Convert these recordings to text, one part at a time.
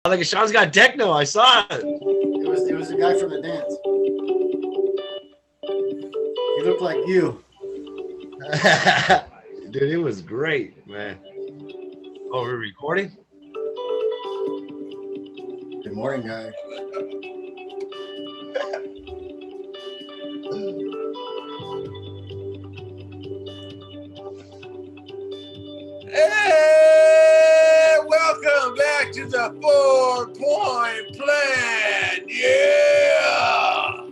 Like Sean's got techno. I saw it. It was the guy from the dance. He looked like you. Dude, it was great, man. Oh, we're recording? Good morning, guy. Hey, welcome back to the 4-Point Plan. Yeah.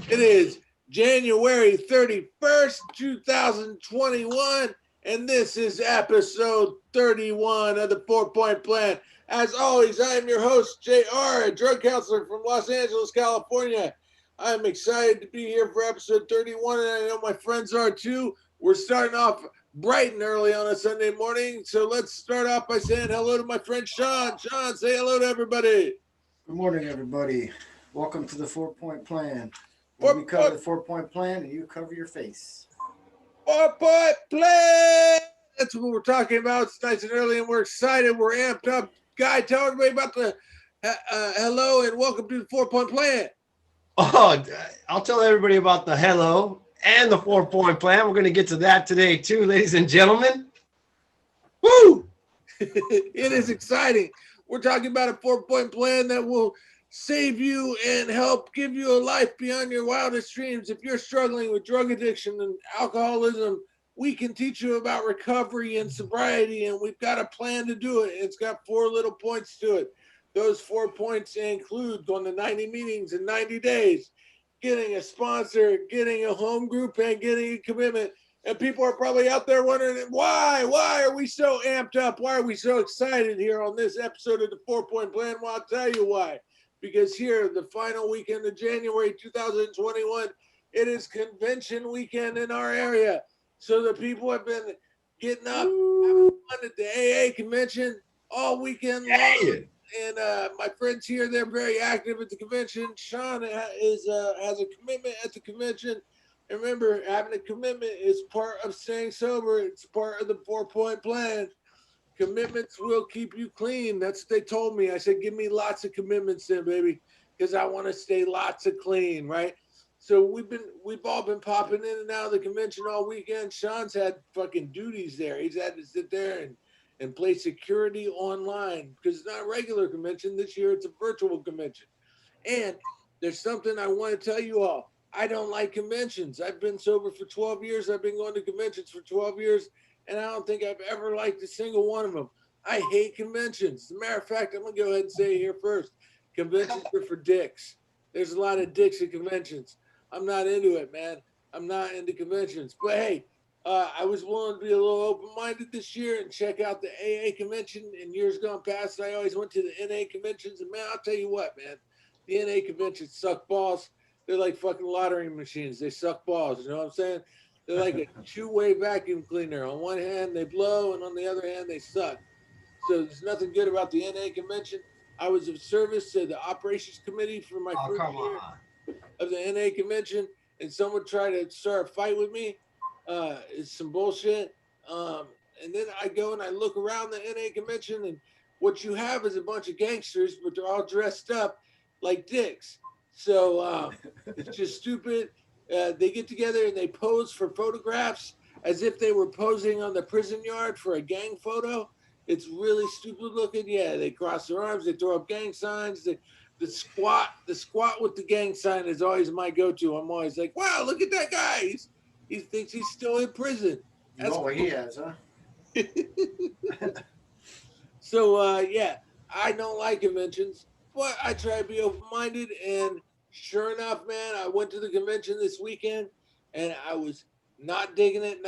It is January 31st, 2021, and this is episode 31 of the 4-Point Plan. As always, I am your host, JR, a drug counselor from Los Angeles, California. I'm excited to be here for episode 31, and I know my friends are too. We're starting off bright and early on a Sunday morning, so let's start off by saying hello to my friend Sean. Sean, say hello to everybody. Good morning, everybody. Welcome to the 4-Point Plan. Where we cover the 4-Point Plan and you cover your face. 4-Point Plan! That's what we're talking about. It's nice and early and we're excited. We're amped up. Guy, tell everybody about the hello and welcome to the 4-Point Plan. Oh, I'll tell everybody about the hello and the 4-Point Plan. We're going to get to that today, too, ladies and gentlemen. Woo! It is exciting. We're talking about a 4-Point Plan that will save you and help give you a life beyond your wildest dreams. If you're struggling with drug addiction and alcoholism, we can teach you about recovery and sobriety, and we've got a plan to do it. It's got 4 little points to it. Those 4 points include going to 90 meetings in 90 days, getting a sponsor, getting a home group, and getting a commitment. And people are probably out there wondering, why are we so amped up? Why are we so excited here on this episode of the 4-Point Plan? Well, I'll tell you why. Because here, the final weekend of January 2021, it is convention weekend in our area. So the people have been getting up, having fun at the AA convention all weekend long. And my friends here, they're very active at the convention. Sean has a commitment at the convention. And remember, having a commitment is part of staying sober. It's part of the 4-Point Plan. Commitments will keep you clean. That's what they told me. I said, give me lots of commitments then, baby, because I want to stay lots of clean, right? So we've all been popping in and out of the convention all weekend. Sean's had fucking duties there. He's had to sit there and play security online because it's not a regular convention. This year it's a virtual convention. And there's something I want to tell you all. I don't like conventions. I've been sober for 12 years. I've been going to conventions for 12 years. And I don't think I've ever liked a single one of them. I hate conventions. As a matter of fact, I'm going to go ahead and say it here first. Conventions are for dicks. There's a lot of dicks at conventions. I'm not into it, man. I'm not into conventions. But hey, I was willing to be a little open-minded this year and check out the AA convention. In years gone past, I always went to the NA conventions. And man, I'll tell you what, man. The NA conventions suck balls. They're like fucking lottery machines. They suck balls. You know what I'm saying? They're like a 2-way vacuum cleaner. On one hand, they blow, and on the other hand, they suck. So there's nothing good about the NA convention. I was of service to the operations committee for my first year of the NA convention, and someone tried to start a fight with me. It's some bullshit. And then I go and I look around the NA convention, and what you have is a bunch of gangsters, but they're all dressed up like dicks. So it's just stupid. They get together and they pose for photographs as if they were posing on the prison yard for a gang photo. It's really stupid looking. Yeah, they cross their arms, they throw up gang signs. The squat with the gang sign is always my go-to. I'm always like, wow, look at that guy. He thinks he's still in prison. You know what he has, huh? So yeah, I don't like conventions, but I try to be open-minded. And sure enough, man, I went to the convention this weekend, and I was not digging it.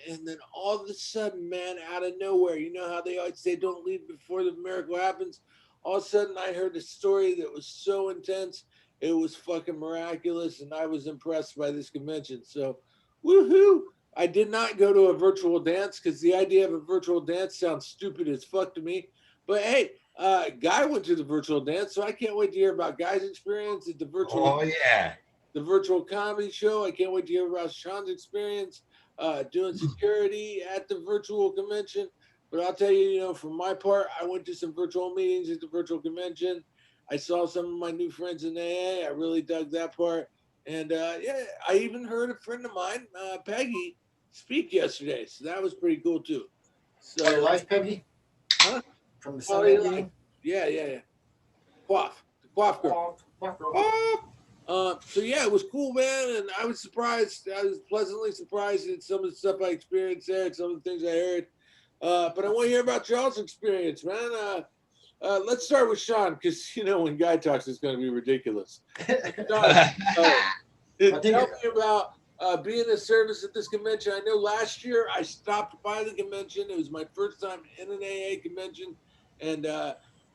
And then all of a sudden, man, out of nowhere, you know how they always say, "Don't leave before the miracle happens." All of a sudden, I heard a story that was so intense, it was fucking miraculous, and I was impressed by this convention. So, woohoo! I did not go to a virtual dance because the idea of a virtual dance sounds stupid as fuck to me. But hey, Guy went to the virtual dance, so I can't wait to hear about Guy's experience at the virtual. Oh, yeah. The virtual comedy show. I can't wait to hear about Sean's experience doing security at the virtual convention. But I'll tell you, for my part, I went to some virtual meetings at the virtual convention. I saw some of my new friends in AA. I really dug that part. And yeah, I even heard a friend of mine, Peggy, speak yesterday. So that was pretty cool too. Oh, your So, life, Peggy? huh? From the Oh, Sunday yeah, meeting? yeah. Quaff, the quaff girl. So yeah, it was cool, man, and I was surprised. I was pleasantly surprised at some of the stuff I experienced there, and some of the things I heard. But I want to hear about y'all's experience, man. Let's start with Sean, because when Guy talks, it's going to be ridiculous. Sean, tell me about being a service at this convention. I know last year I stopped by the convention. It was my first time in an AA convention, and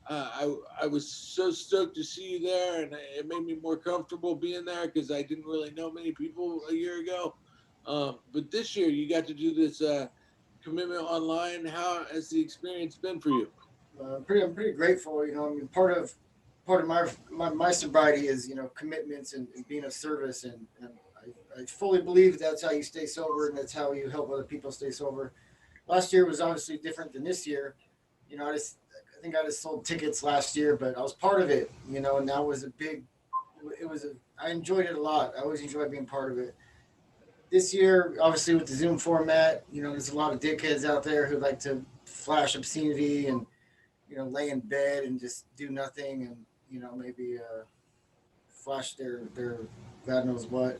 I was so stoked to see you there, and it made me more comfortable being there because I didn't really know many people a year ago. But this year you got to do this commitment online. How has the experience been for you? I'm pretty grateful. I mean, part of my sobriety is commitments and being of service, and I fully believe that's how you stay sober, and that's how you help other people stay sober. Last year was obviously different than this year. I think I just sold tickets last year, but I was part of it. And that was I enjoyed it a lot. I always enjoyed being part of it. This year, obviously with the Zoom format, there's a lot of dickheads out there who like to flash obscenity and lay in bed and just do nothing, and maybe flash their God knows what.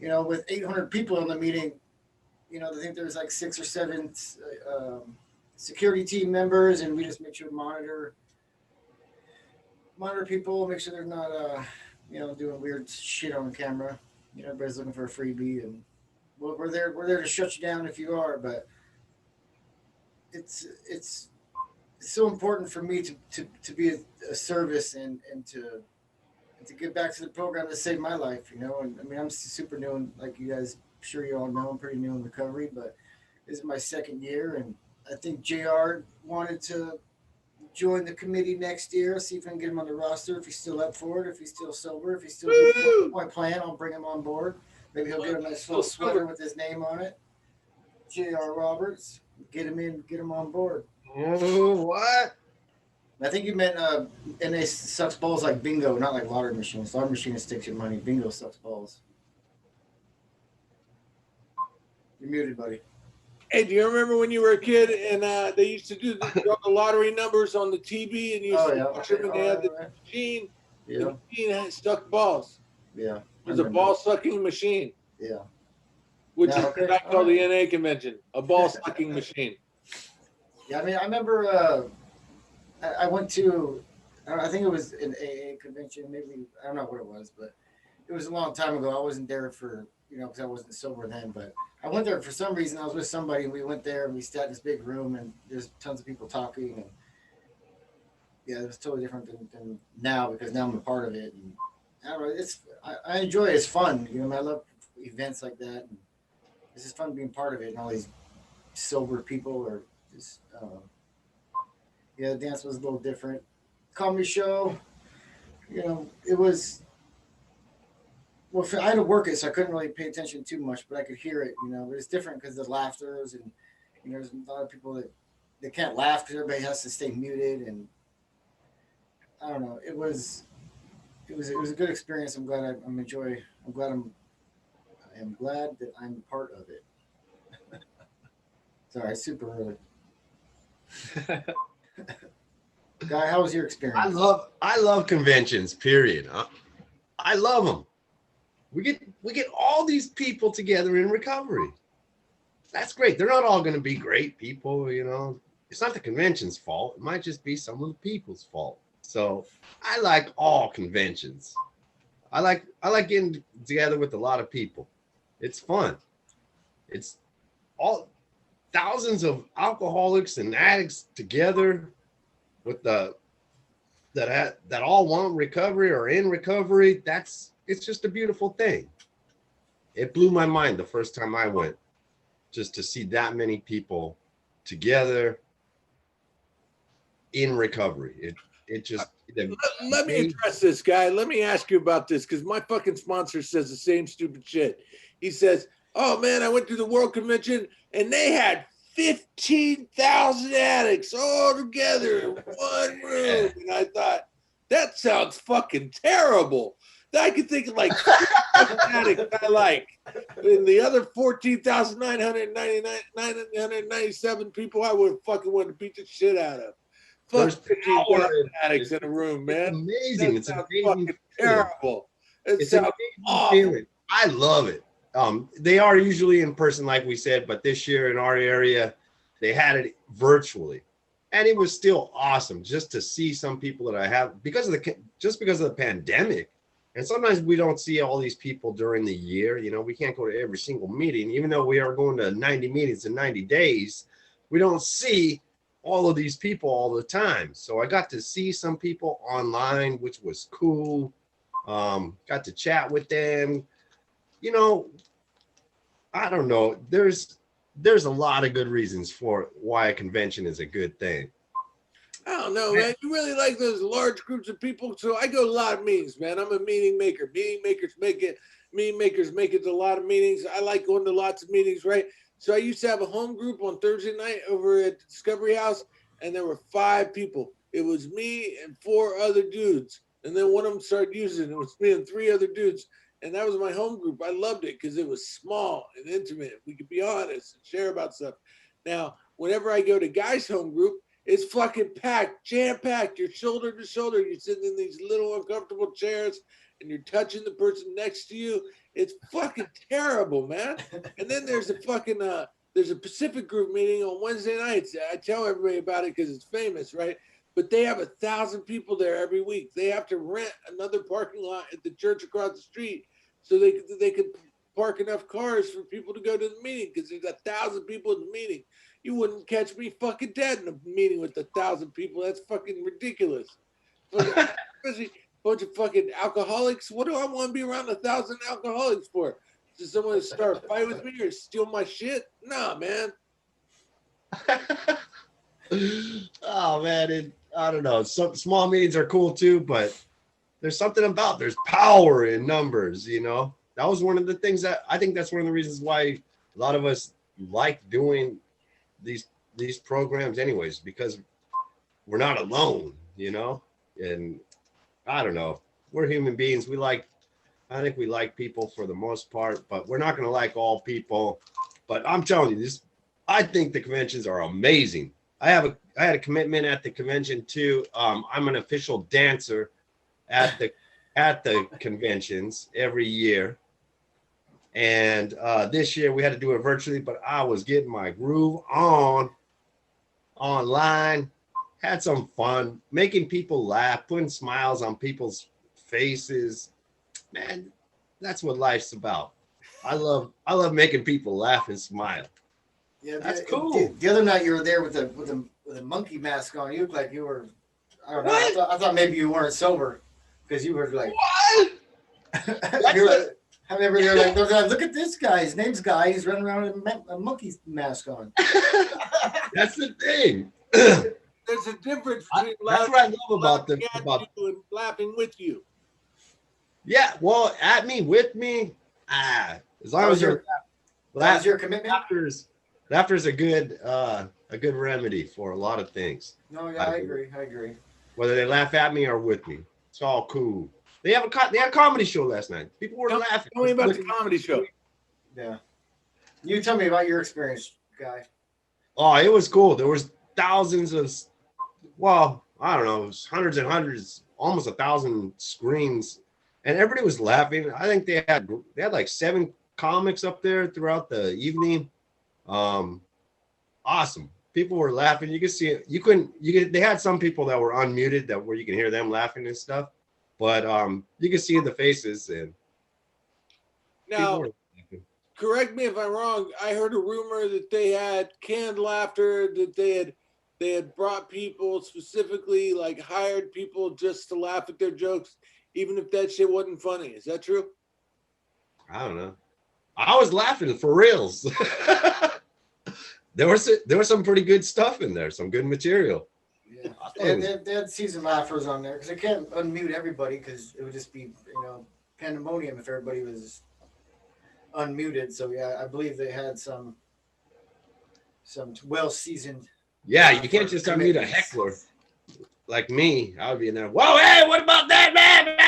With 800 people in the meeting, I think there's like 6 or 7 security team members, and we just make sure to monitor people, make sure they're not doing weird shit on camera. Everybody's looking for a freebie, and we're there to shut you down if you are, but it's so important for me to be a service and to get back to the program that saved my life, and I mean, I'm super new, and like you guys, I'm sure you all know, I'm pretty new in recovery, but this is my second year, and I think JR wanted to join the committee next year, see if I can get him on the roster, if he's still up for it, if he's still sober, if he's still doing my plan, I'll bring him on board. Maybe he'll get a nice little sweater with his name on it. JR Roberts, get him on board. Oh, what? I think you meant NA sucks balls like bingo, not like lottery machines. Lottery machine sticks your money. Bingo sucks balls. You're muted, buddy. Hey, do you remember when you were a kid and they used to do the lottery numbers on the TV, and you used to watch them, and they had the machine. Yeah. The machine had stuck balls. Yeah. It was a ball sucking machine. Yeah. Which is what I call the NA convention, a ball sucking machine. Yeah, I mean, I remember I went to, I think it was an AA convention, maybe, I don't know what it was, but it was a long time ago. I wasn't there for, because I wasn't sober then, but I went there for some reason. I was with somebody, and we went there, and we sat in this big room, and there's tons of people talking, and yeah, it was totally different than now, because now I'm a part of it, and I don't know, I enjoy it. It's fun, I love events like that, and it's just fun being part of it, and all these sober people are just, the dance was a little different. Comedy show, it was, well, I had to work it, so I couldn't really pay attention too much, but I could hear it, but it's different because of the laughters, and there's a lot of people that they can't laugh because everybody has to stay muted, and I don't know. It was a good experience. I'm glad I am glad that I'm part of it. Sorry, super early. Guy, how was your experience? I love conventions, period. I love them. We get all these people together in recovery. That's great. They're not all going to be great people, It's not the convention's fault. It might just be some of the people's fault. So I like all conventions. I like getting together with a lot of people. It's fun. It's all thousands of alcoholics and addicts together with that all want recovery or in recovery. It's just a beautiful thing. It blew my mind the first time I went, just to see that many people together in recovery. Let me address this, guy. Let me ask you about this, because my fucking sponsor says the same stupid shit. He says, "Oh man, I went to the World Convention and they had 15,000 addicts all together in one room. And I thought, that sounds fucking terrible. I could think of like addicts I like. And the other 14,997 people I would fucking want to beat the shit out of. Fuck 15,000 addicts in a room, man. Amazing. That It's sounds amazing. fucking terrible. It's an amazing feeling. I love it. They are usually in person, like we said, but this year in our area, they had it virtually, and it was still awesome just to see some people that I have because of the pandemic. And sometimes we don't see all these people during the year. You know, we can't go to every single meeting, even though we are going to 90 meetings in 90 days. We don't see all of these people all the time. So I got to see some people online, which was cool. Got to chat with them. You know, I don't know. There's a lot of good reasons for why a convention is a good thing. I don't know, man. You really like those large groups of people. So I go to a lot of meetings, man. I'm a meeting maker. Meeting makers make it to a lot of meetings. I like going to lots of meetings, right? So I used to have a home group on Thursday night over at Discovery House, and there were 5 people. It was me and 4 other dudes. And then one of them started using it. It was me and 3 other dudes. And that was my home group. I loved it because it was small and intimate. We could be honest and share about stuff. Now, whenever I go to Guy's home group, it's fucking packed, jam-packed. You're shoulder to shoulder. You're sitting in these little uncomfortable chairs and you're touching the person next to you. It's fucking terrible, man. And then there's a fucking, there's a Pacific group meeting on Wednesday nights. I tell everybody about it because it's famous, right? But they have 1,000 people there every week. They have to rent another parking lot at the church across the street so they could park enough cars for people to go to the meeting because there's 1,000 people in the meeting. You wouldn't catch me fucking dead in a meeting with 1,000 people. That's fucking ridiculous. Especially a bunch of fucking alcoholics. What do I want to be around 1,000 alcoholics for? Does someone start a fight with me or steal my shit? Nah, man. Oh man, I don't know. Some small meetings are cool too, but there's something about there's power in numbers. You know, that was one of the things that I think that's one of the reasons why a lot of us like doing these programs anyways, because we're not alone, you know. And I don't know, we're human beings. I think we like people for the most part, but we're not going to like all people. But I'm telling you, I think the conventions are amazing. I had a commitment at the convention too. I'm an official dancer at the conventions every year. And this year we had to do it virtually, but I was getting my groove online, had some fun, making people laugh, putting smiles on people's faces. Man, that's what life's about. I love making people laugh and smile. Yeah, that's cool. The other night you were there with a monkey mask on. You looked like you were. I don't know. I thought maybe you weren't sober because you were like. What? You're like, I remember they're like, look at this guy. His name's Guy. He's running around with a monkey mask on. That's the thing. There's a difference between that's what I love about them. You and laughing with you. Yeah, well, at me, with me, as long as you're. That was your commitment. Laughter's a good remedy for a lot of things. No, yeah, I agree. Whether they laugh at me or with me, it's all cool. They had a comedy show last night. People were laughing. Tell me about the comedy show. Yeah, you tell me about your experience, Guy. Oh, it was cool. There was thousands of, well, I don't know, it was hundreds and hundreds, almost 1,000 screens, and everybody was laughing. I think they had like 7 comics up there throughout the evening. Awesome. People were laughing. You could see it. They had some people that were unmuted where you can hear them laughing and stuff, but you can see the faces and now. Correct me if I'm wrong. I heard a rumor that they had canned laughter, that they had brought people specifically, like hired people just to laugh at their jokes, even if that shit wasn't funny. Is that true? I don't know. I was laughing for reals. There was some pretty good stuff in there, some good material. Yeah, they had seasoned laughers on there because they can't unmute everybody because it would just be pandemonium if everybody was unmuted. So yeah, I believe they had some some well-seasoned. Yeah, you can't just unmute a heckler like me. I would be in there. Whoa, hey, what about that, man?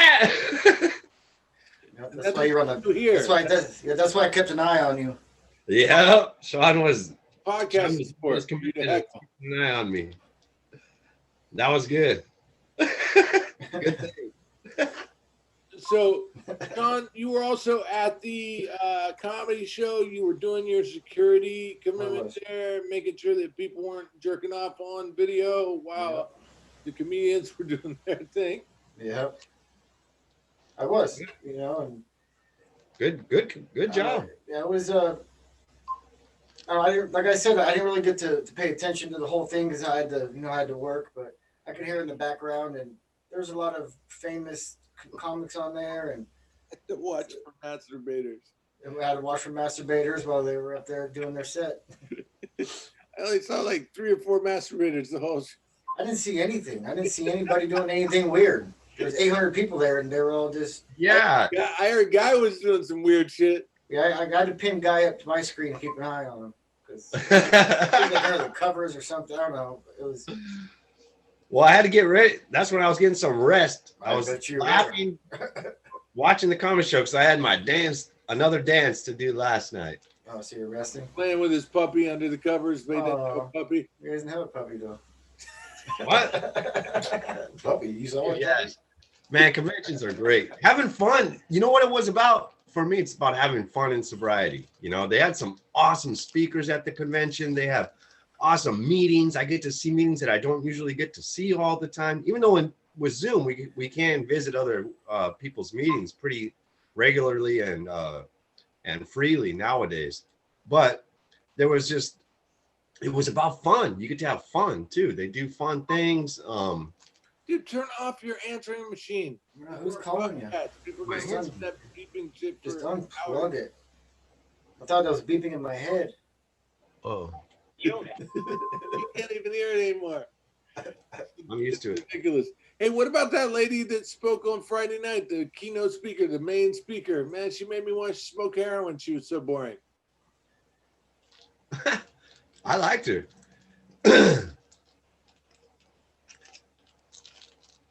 That's why you're on the. That's why I kept an eye on you. Yeah, Sean was Podcast was keeping an eye on me. That was good. Good thing. So, Sean, you were also at the comedy show. You were doing your security commitment there, making sure that people weren't jerking off on video while the comedians were doing their thing. Yeah, I was. And good job. Yeah, it was. Like I said, I didn't really get to pay attention to the whole thing because I had to work, but I could hear it in the background, and there's a lot of famous comics on there, and to watch for masturbators. And we had to watch for masturbators while they were up there doing their set. I only saw like 3 or 4 masturbators the whole show. I didn't see anything. I didn't see anybody doing anything weird. There's 800 people there, and they were all just. Yeah. I heard Guy was doing some weird shit. Yeah, I got to pin Guy up to my screen and keep an eye on him because the covers or something. I don't know. It was. Well, I had to get ready. That's when I was getting some rest. I was bet you laughing, watching the comedy show because I had my another dance to do last night. Oh, so you're resting? Playing with his puppy under the covers. They didn't have a puppy. He doesn't have a puppy though. What? Puppy? You saw it? Yes. Man, conventions are great. Having fun. You know what it was about? For me, it's about having fun and sobriety. They had some awesome speakers at the convention. They have awesome meetings. I get to see meetings that I don't usually get to see all the time. Even though with Zoom, we can visit other people's meetings pretty regularly and freely nowadays. But it was about fun. You get to have fun too. They do fun things. Dude, turn off your answering machine. Who's calling you? People are going to that beeping shit. Just unplug it. I thought that was beeping in my head. Oh. You can't even hear it anymore. I'm used to it. Ridiculous. Hey, what about that lady that spoke on Friday night, the keynote speaker, the main speaker? Man, she made me want to smoke heroin. She was so boring. I liked her.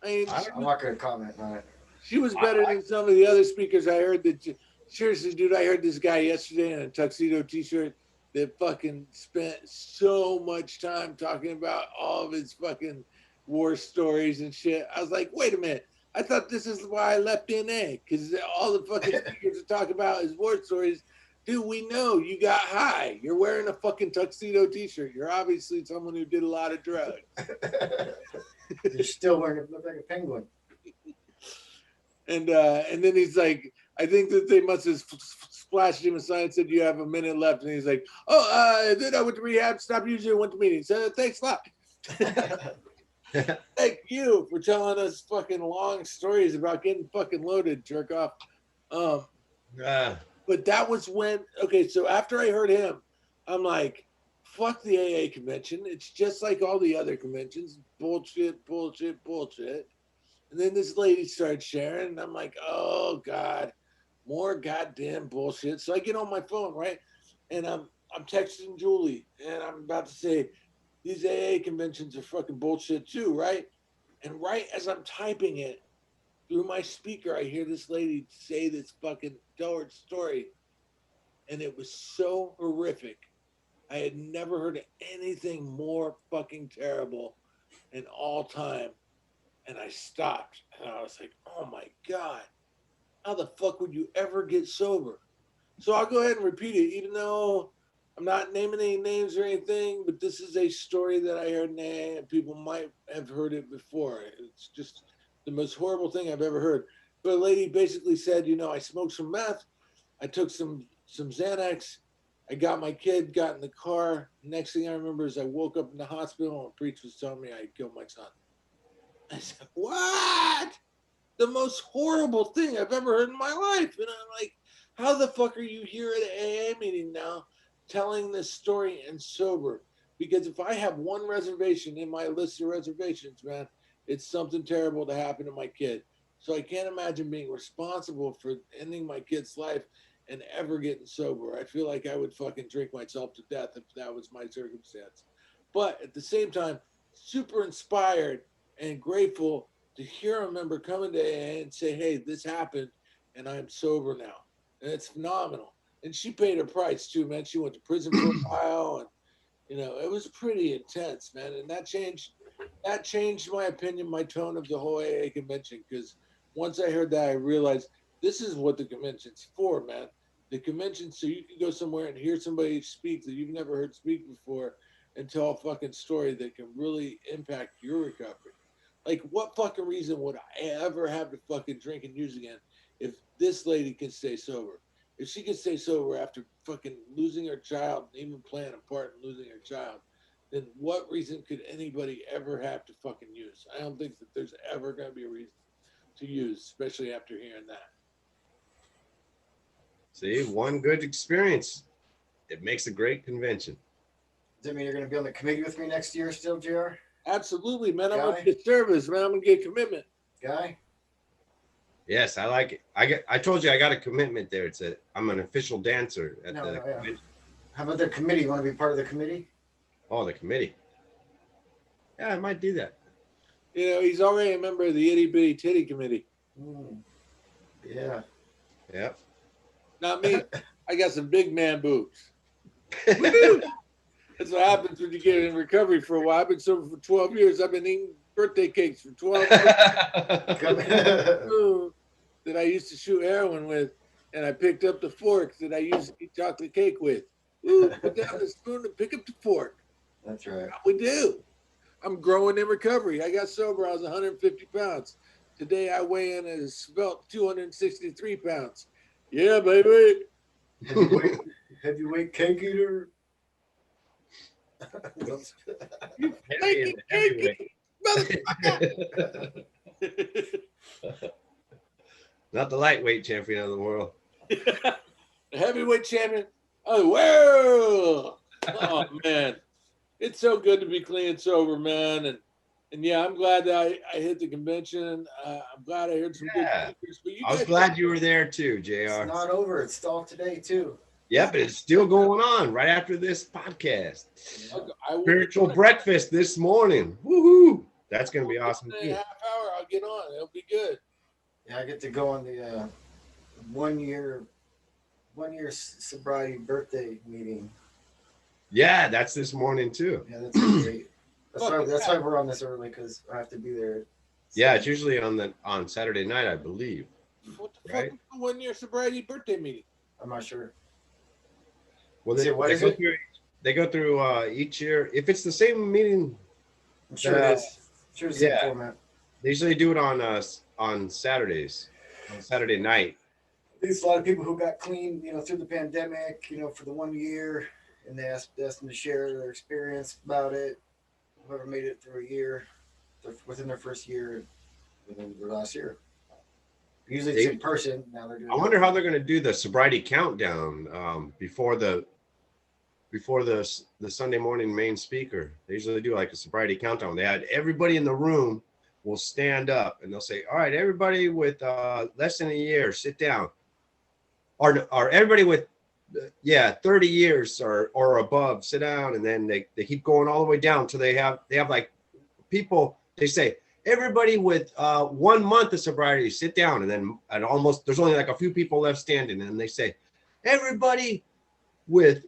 I'm not going to comment on it. She was better than some of the other speakers I heard. Seriously, dude, I heard this guy yesterday in a tuxedo t-shirt that fucking spent so much time talking about all of his fucking war stories and shit. I was like, wait a minute. I thought this is why I left NA, because all the fucking speakers to talk about is war stories. Dude, we know you got high. You're wearing a fucking tuxedo t-shirt. You're obviously someone who did a lot of drugs. You're still wearing it. Look like a penguin. And then he's like, I think that they must have splashed him aside and said, you have a minute left. And he's like, then I went to rehab, stopped using it, went to meetings. Thanks a lot. Thank you for telling us fucking long stories about getting fucking loaded, jerk off. But that was when, so after I heard him, I'm like, fuck the AA convention. It's just like all the other conventions. Bullshit, bullshit, bullshit. And then this lady started sharing, and I'm like, oh, God, more goddamn bullshit. So I get on my phone, right? And I'm texting Julie, and I'm about to say, these AA conventions are fucking bullshit too, right? And right as I'm typing it, through my speaker, I hear this lady say this fucking tell her story. And it was so horrific. I had never heard of anything more fucking terrible in all time. And I stopped and I was like, oh my God, how the fuck would you ever get sober? So I'll go ahead and repeat it, even though I'm not naming any names or anything, but this is a story that I heard and people might have heard it before. It's just the most horrible thing I've ever heard. But a lady basically said, I smoked some meth, I took some Xanax, I got my kid, got in the car. Next thing I remember is I woke up in the hospital and a priest was telling me I killed my son. I said, what? The most horrible thing I've ever heard in my life. And I'm like, how the fuck are you here at an AA meeting now telling this story and sober? Because if I have one reservation in my list of reservations, man, it's something terrible to happen to my kid. So I can't imagine being responsible for ending my kid's life and ever getting sober. I feel like I would fucking drink myself to death if that was my circumstance. But at the same time, super inspired and grateful to hear a member come into AA and say, hey, this happened and I'm sober now. And it's phenomenal. And she paid her price too, man. She went to prison for a while, and it was pretty intense, man. And that changed my opinion, my tone of the whole AA convention. Because once I heard that, I realized this is what the convention's for, man. The convention, so you can go somewhere and hear somebody speak that you've never heard speak before and tell a fucking story that can really impact your recovery. Like, what fucking reason would I ever have to fucking drink and use again if this lady can stay sober? If she can stay sober after fucking losing her child, and even playing a part in losing her child, then what reason could anybody ever have to fucking use? I don't think that there's ever going to be a reason to use, especially after hearing that. See, one good experience, it makes a great convention. Does that mean you're going to be on the committee with me next year still, JR? Absolutely, man. I'm going to get service, man. I'm going to get commitment. Guy? Yes, I like it. I told you I got a commitment there. I'm an official dancer at the convention. How about the committee? You want to be part of the committee? Oh, the committee. Yeah, I might do that. He's already a member of the Itty Bitty Titty Committee. Yeah. Yep. Not me. I got some big man boobs. That's what happens when you get in recovery for a while. I've been sober for 12 years. I've been eating birthday cakes for 12 years that I used to shoot heroin with, and I picked up the fork that I used to eat chocolate cake with. Put down the spoon and pick up the fork. That's right. We do. I'm growing in recovery. I got sober. I was 150 pounds. Today I weigh in at a svelte 263 pounds. Yeah, baby. Heavyweight cake eater. Not the lightweight champion of the world. Heavyweight champion of the world. Oh man, it's so good to be clean and sober, man. And yeah, I'm glad that I hit the convention. I'm glad I heard some good speakers. But I was glad you were there too, JR. It's not over. It's still today too. Yep, it's still going on right after this podcast. Spiritual breakfast this morning. Woohoo! That's going to be awesome too. Half hour, I'll get on. It'll be good. Yeah, I get to go on the 1 year sobriety birthday meeting. Yeah, that's this morning too. Yeah, that's great. That's why we're on this early, because I have to be there. Yeah, it's usually on Saturday night, I believe. What the fuck is the 1 year sobriety birthday meeting? I'm not sure. Well, they go through each year. If it's the same meeting, I'm sure it is. Sure, it's the same format. They usually do it on Saturdays, on Saturday night. There's a lot of people who got clean, through the pandemic, for the 1 year, and they asked them to share their experience about it. Whoever made it through a year, within their first year, within their last year. Usually it's in person. Now they're doing. I wonder how they're going to do the sobriety countdown before the Sunday morning main speaker. They usually do like a sobriety countdown. They had everybody in the room will stand up and they'll say, "All right, everybody with less than a year, sit down." Or everybody with 30 years or above, sit down, and then they keep going all the way down till they have like people. They say, everybody with 1 month of sobriety, sit down, and then there's only like a few people left standing, and they say, everybody with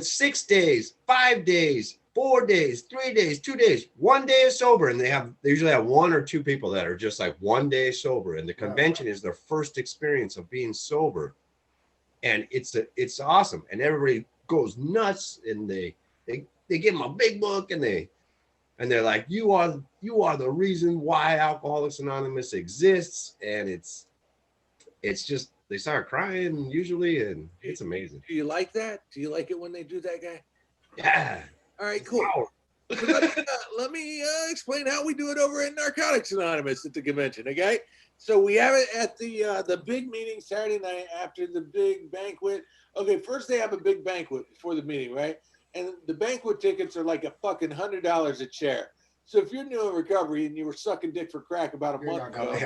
6 days, 5 days, 4 days, 3 days, 2 days, 1 day is sober, and they usually have one or two people that are just like 1 day sober, and the convention is their first experience of being sober, and it's awesome, and everybody goes nuts, and they give them a big book, and they're like, you are the reason why Alcoholics Anonymous exists, and it's just, they start crying usually, and it's amazing. Do you like that? Do you like it when they do that, guy? Yeah. All right, cool. So let me explain how we do it over at Narcotics Anonymous at the convention, okay? So we have it at the big meeting Saturday night after the big banquet. Okay, first they have a big banquet before the meeting, right? And the banquet tickets are like a fucking $100 a chair. So if you're new in recovery and you were sucking dick for crack about a month ago,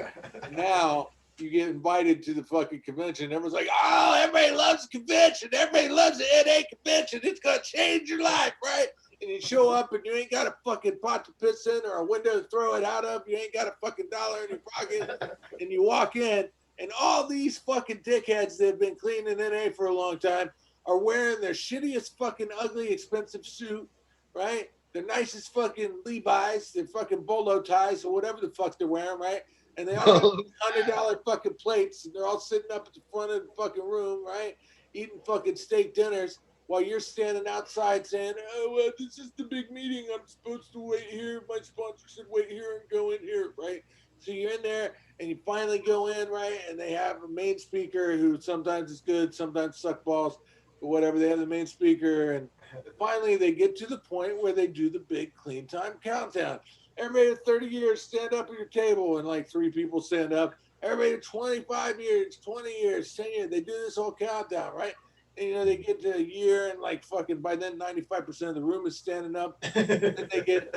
now you get invited to the fucking convention. Everyone's like, oh, everybody loves the convention. Everybody loves the NA convention. It's going to change your life, right? And you show up and you ain't got a fucking pot to piss in or a window to throw it out of. You ain't got a fucking dollar in your pocket. And you walk in and all these fucking dickheads that have been cleaning NA for a long time are wearing their shittiest fucking ugly expensive suit, right? Their nicest fucking Levi's, their fucking bolo ties or whatever the fuck they're wearing, right? And they all have $100 fucking plates, and they're all sitting up at the front of the fucking room, right? Eating fucking steak dinners while you're standing outside saying, oh, well, this is the big meeting. I'm supposed to wait here. My sponsor said wait here and go in here, right? So you're in there, and you finally go in, right? And they have a main speaker who sometimes is good, sometimes suck balls, but whatever. They have the main speaker, and finally they get to the point where they do the big clean time countdown. Everybody at 30 years, stand up at your table, and like 3 people stand up. Everybody at 25 years, 20 years, 10 years, they do this whole countdown, right? And, you know, they get to a year, and like fucking by then, 95% of the room is standing up. And then they get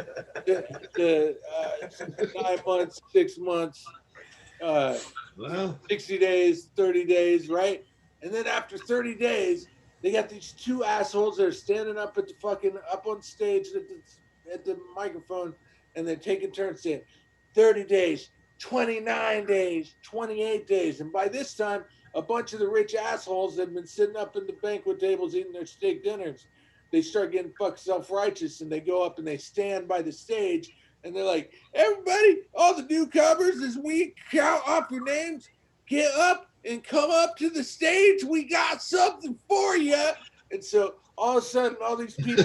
to 9 months, 6 months, 60 days, 30 days, right? And then after 30 days, they got these 2 assholes that are standing up at the fucking, up on stage at the microphone, and they're taking turns saying 30 days, 29 days, 28 days. And by this time, a bunch of the rich assholes that have been sitting up in the banquet tables eating their steak dinners, they start getting fucked self-righteous, and they go up and they stand by the stage, and they're like, everybody, all the newcomers, as we count up your names, get up and come up to the stage. We got something for you. And so all of a sudden, all these people,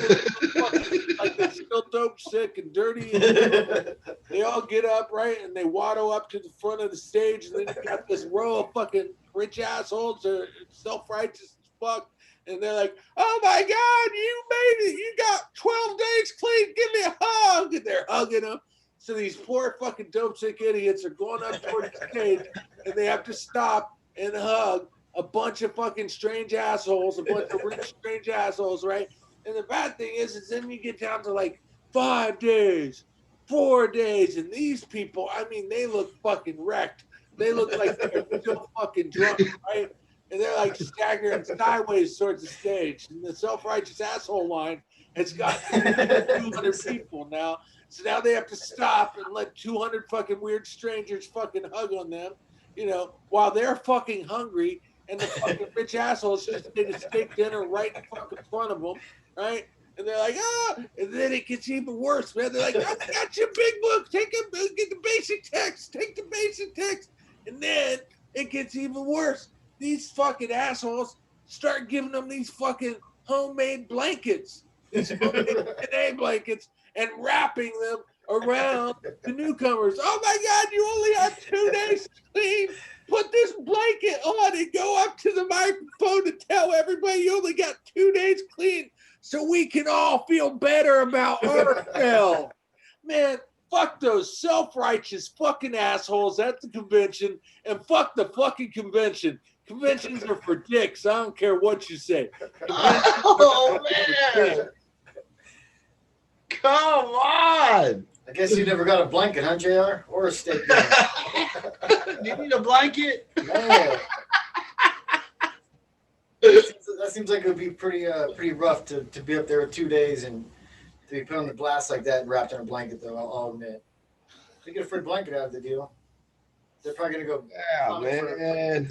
like they're still dope, sick, and dirty, and they all get up, right? And they waddle up to the front of the stage, and then you got this row of fucking rich assholes that are self-righteous as fuck. And they're like, oh my God, you made it. You got 12 days clean. Give me a hug. And they're hugging them. So these poor fucking dope sick idiots are going up towards the stage, and they have to stop and hug a bunch of fucking strange assholes, a bunch of rich strange assholes, right? And the bad thing is then you get down to like 5 days, 4 days, and these people, I mean, they look fucking wrecked. They look like they're still fucking drunk, right? And they're like staggering sideways towards the stage. And the self-righteous asshole line has got 200 people now. So now they have to stop and let 200 fucking weird strangers fucking hug on them, you know, while they're fucking hungry, and the fucking rich assholes just did a steak dinner right in fucking front of them, right? And they're like, ah, and then it gets even worse, man. They're like, I got your big book. Get the basic text. Take the basic text. And then it gets even worse. These fucking assholes start giving them these fucking homemade blankets, these homemade NA blankets, and wrapping them around the newcomers. Oh my God, you only have 2 days to clean. Put this blanket on and go up to the microphone to tell everybody you only got 2 days clean so we can all feel better about ourselves. Man, fuck those self-righteous fucking assholes at the convention, and fuck the fucking convention. Conventions are for dicks. I don't care what you say. Oh, man. Come on. I guess you never got a blanket, huh, JR? Or a steak dinner? You need a blanket? No. That seems like it would be pretty rough to be up there with 2 days and to be put on the blast like that and wrapped in a blanket, though, I'll admit. If you get a free blanket out of the deal, they're probably going to go. Yeah, man.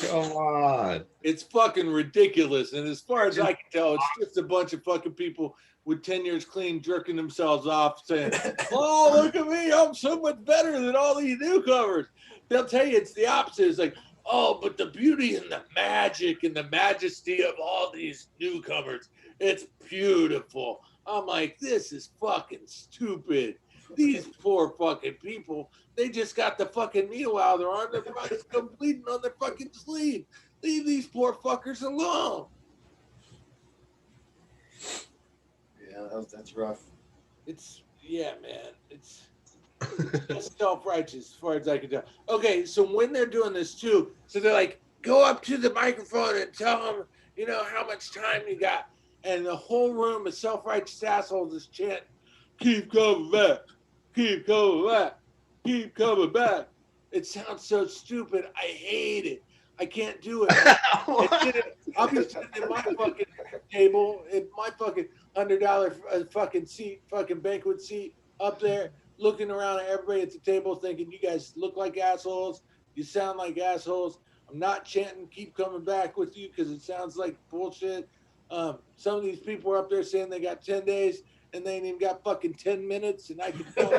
Come on. It's fucking ridiculous. And as far as I can tell, it's just a bunch of fucking people with 10 years clean jerking themselves off saying, oh, look at me. I'm so much better than all these newcomers. They'll tell you it's the opposite. It's like, oh, but the beauty and the magic and the majesty of all these newcomers, it's beautiful. I'm like, this is fucking stupid. These poor fucking people, they just got the fucking needle out of their arm. They're probably still bleeding on their fucking sleeve. Leave these poor fuckers alone. Yeah, that's rough. Yeah, man. It's self-righteous as far as I can tell. Okay, so when they're doing this too, so they're like, go up to the microphone and tell them, you know, how much time you got. And the whole room of self-righteous assholes is chanting, keep coming back, keep coming back, keep coming back. It sounds so stupid. I hate it. I can't do it. I'll be sitting in my fucking table, in my fucking $100 fucking seat, fucking banquet seat up there, looking around at everybody at the table, thinking, you guys look like assholes. You sound like assholes. I'm not chanting, keep coming back with you because it sounds like bullshit. Some of these people are up there saying they got 10 days and they ain't even got fucking 10 minutes, and I can tell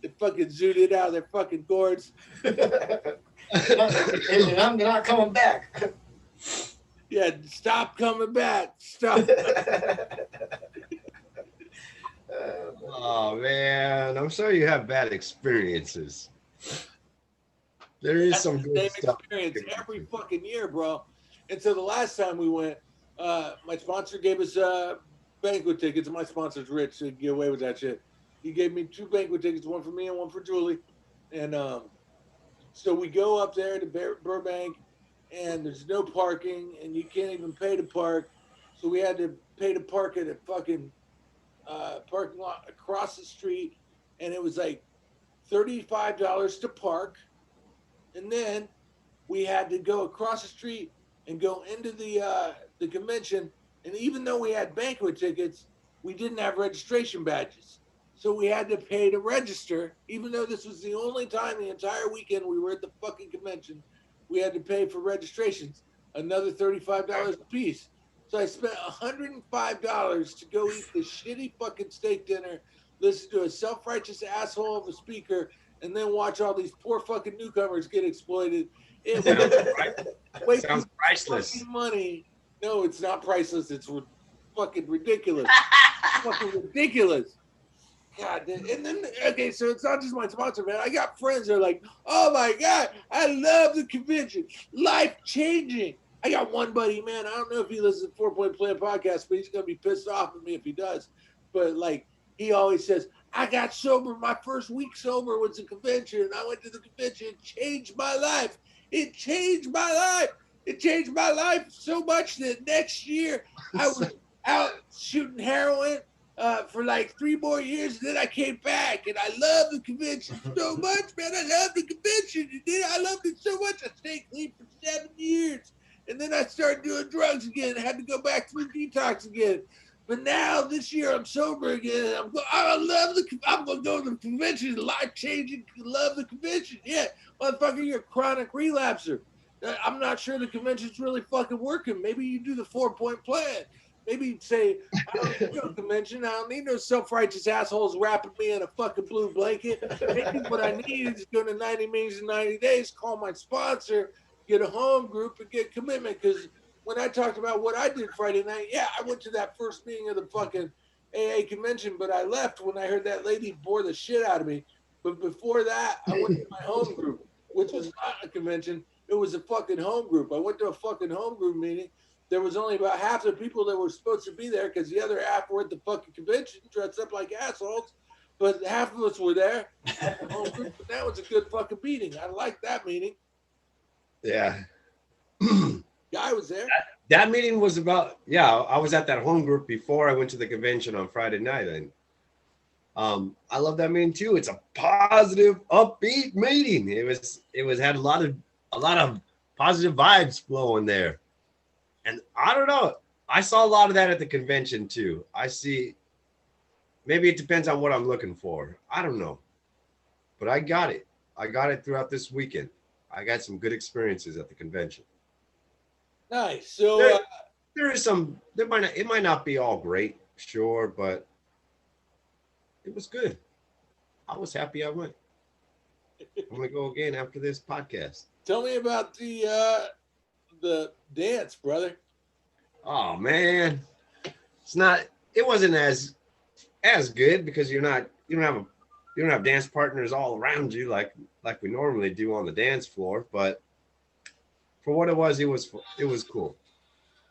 they fucking zooted out of their fucking gourds. And I'm not coming back. Yeah, stop coming back. Stop. Oh man, I'm sorry you have bad experiences. There is That's some the good same stuff. experience every fucking year, bro. And so the last time we went, my sponsor gave us banquet tickets. My sponsor's rich, so he can get away with that shit. He gave me 2 banquet tickets, one for me and one for Julie. And so we go up there to Burbank, and there's no parking, and you can't even pay to park. So we had to pay to park at a fucking parking lot across the street, and it was like $35 to park. And then we had to go across the street and go into the convention. And even though we had banquet tickets, we didn't have registration badges. So we had to pay to register, even though this was the only time the entire weekend we were at the fucking convention. We had to pay for registrations, another $35 a piece. So I spent $105 to go eat this shitty fucking steak dinner, listen to a self-righteous asshole of a speaker, and then watch all these poor fucking newcomers get exploited. It was Sounds priceless. fucking money. No, it's not priceless. It's fucking ridiculous. Fucking ridiculous. God, and then okay, so it's not just my sponsor, man. I got friends that are like, "Oh my god, I love the convention, life changing." I got one buddy, man. I don't know if he listens to 4 Point Plan podcast, but he's gonna be pissed off at me if he does. But like, he always says, "I got sober. My first week sober was a convention, and I went to the convention. It changed my life. It changed my life. It changed my life so much that next year I was out shooting heroin." For like 3 more years, and then I came back, and I love the convention so much, man. I love the convention. I loved it so much. I stayed clean for 7 years, and then I started doing drugs again. I had to go back through detox again. But now this year I'm sober again. I'm going to go to the convention. Life changing. Love the convention. Yeah, motherfucker, you're a chronic relapser. I'm not sure the convention's really fucking working. Maybe you do the 4 Point Plan. Maybe say, I don't need no convention. I don't need no self-righteous assholes wrapping me in a fucking blue blanket. Maybe what I need is go to 90 Meetings in 90 Days, call my sponsor, get a home group, and get commitment. Because when I talked about what I did Friday night, yeah, I went to that first meeting of the fucking AA convention, but I left when I heard that lady bore the shit out of me. But before that, I went to my home group, which was not a convention. It was a fucking home group. I went to a fucking home group meeting. There was only about half the people that were supposed to be there because the other half were at the fucking convention dressed up like assholes. But half of us were there. And that was a good fucking meeting. I liked that meeting. Yeah. Guy was there. That meeting was about, I was at that home group before I went to the convention on Friday night. And I love that meeting too. It's a positive, upbeat meeting. It had a lot of positive vibes flowing there. And I don't know. I saw a lot of that at the convention too. Maybe it depends on what I'm looking for. I don't know. But I got it. I got it throughout this weekend. I got some good experiences at the convention. Nice. So it might not be all great, sure, but it was good. I was happy I went. I'm gonna go again after this podcast. Tell me about the dance, brother. Oh man, it wasn't as good because you don't have dance partners all around you like we normally do on the dance floor. But for what it was cool.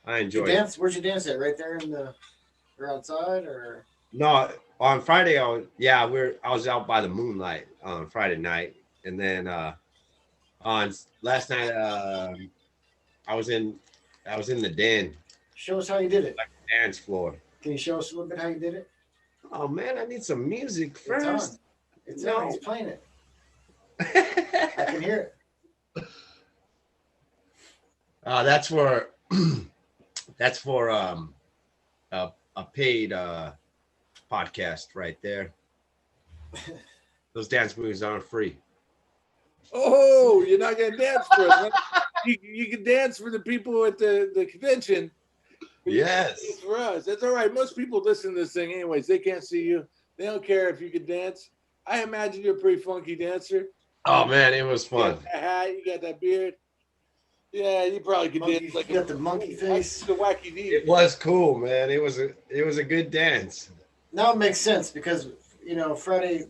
I enjoyed it. Where'd you dance at? Right there or outside or? No, on Friday I was out by the moonlight on Friday night, and then on last night I was in the den. Show us how you did it. Like the dance floor. Can you show us a little bit how you did it? Oh man, I need some music first. It's on. He's playing it. I can hear it. That's for a paid podcast right there. Those dance moves aren't free. Oh, you're not gonna dance for us. Huh? You can dance for the people at the convention. But you can't Yes. dance for us. That's all right. Most people listen to this thing anyways. They can't see you. They don't care if you can dance. I imagine you're a pretty funky dancer. Oh man, it was You fun. got that hat, you got that beard. Yeah, you probably could Monkey, dance like you got the monkey face. The wacky D. It was cool, man. It was a good dance. Now it makes sense because Friday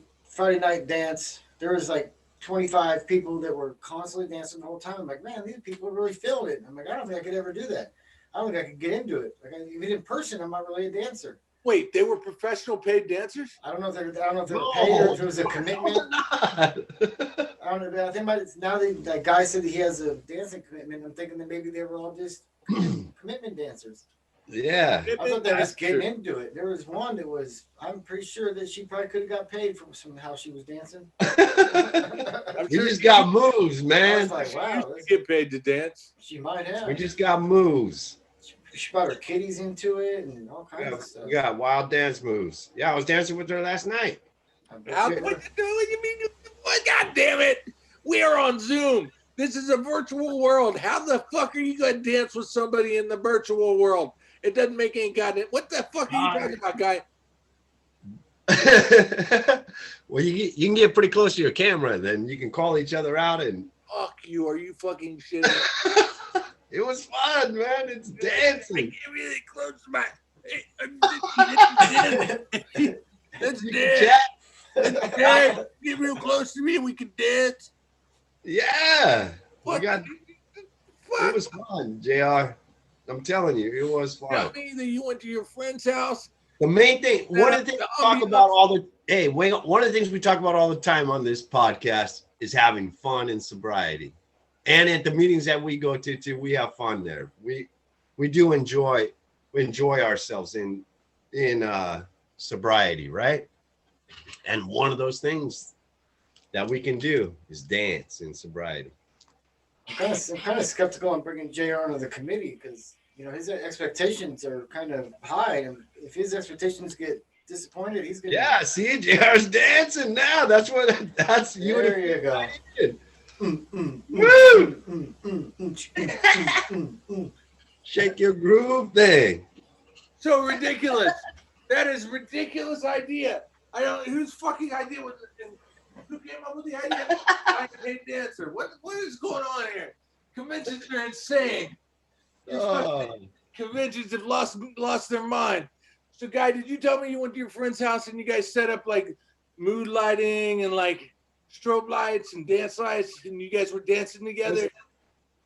night dance. There was like 25 people that were constantly dancing the whole time. I'm like, man, these people really feeling it. I'm like, I don't think I could ever do that. I don't think I could get into it. Like, even in person, I'm not really a dancer. Wait, they were professional paid dancers? I don't know if they were paid or if it was a commitment. Not. I don't know. I think now that guy said that he has a dancing commitment. I'm thinking that maybe they were all just commitment dancers. Yeah. I thought they were just getting Dancer. into it. There was one that was. I'm pretty sure that she probably could have got paid from how she was dancing. I'm We sure just got moves, I man. was like, she wow, used to this- get paid to dance. she might have. We just got moves. She brought her kitties into it and all kinds Yeah, of stuff. we got wild dance moves. Yeah, I was dancing with her last night. I bet How, you what, were. you mean? What? God damn it! We are on Zoom. This is a virtual world. How the fuck are you going to dance with somebody in the virtual world? It doesn't make any goddamn. What the fuck are you talking about, guy? Well, you can get pretty close to your camera, then you can call each other out, and Fuck you. Are you fucking shitting? it was fun, man. It's I dancing. get really close to my. Let's You dance. can chat. Dance. Get real close to me and we can dance. Yeah, we What? got. It Fuck. was fun, Jr. I'm telling you, it was Tell fun. me that you went to your friend's house. The main thing, one of the things we talk about all the one of the things we talk about all the time on this podcast is having fun and sobriety. And at the meetings that we go to too, we have fun there. We do enjoy ourselves in sobriety, right? And one of those things that we can do is dance in sobriety. I'm kind of skeptical on bringing JR into the committee because his expectations are kind of high, and if his expectations get disappointed, he's gonna. Yeah, see, JR's dancing now. That's you. There you go. Woo! Shake your groove thing. So ridiculous. That is ridiculous idea. I don't. Whose fucking idea was it? Who came up with the idea? I paid dancer. What is going on here? Conventions are insane. These fucking conventions have lost their mind. So, Guy, did you tell me you went to your friend's house and you guys set up like mood lighting and like strobe lights and dance lights and you guys were dancing together?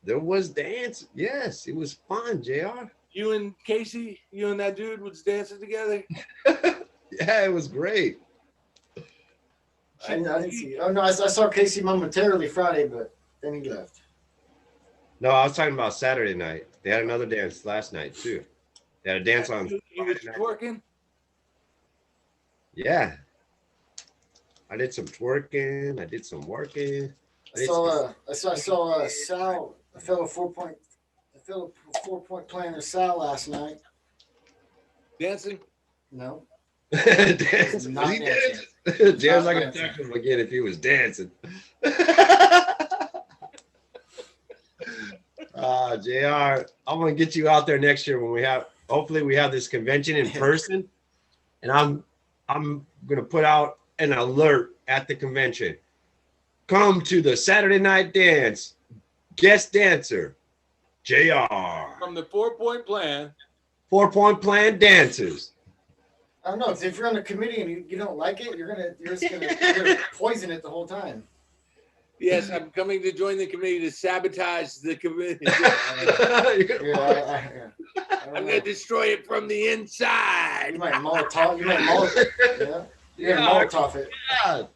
There was dance. Yes, it was fun, JR. You and Casey, you and that dude was dancing together? Yeah, it was great. I didn't see. Oh no, I saw Casey momentarily Friday, but then he left. No, I was talking about Saturday night. They had another dance last night too. They had a dance on. You was twerking? Yeah. I did some twerking. I did some working. I saw Sal, a fellow 4-point planner Sal last night. Dancing? No, Dance. Not Was he dancing. dancing? Jared's Not not gonna dancing. text him again if he was dancing. JR, I'm gonna get you out there next year when hopefully we have this convention in person, and I'm gonna put out an alert at the convention. Come to the Saturday night dance, guest dancer, JR. From the 4-point plan. 4-point plan dancers. I don't know. If you're on the committee and you don't like it, you're gonna poison it the whole time. Yes, I'm coming to join the committee to sabotage the committee. Yeah, I I'm don't going know. to destroy it from the inside. You might Molotov. Yeah. You're gonna Molotov it. God,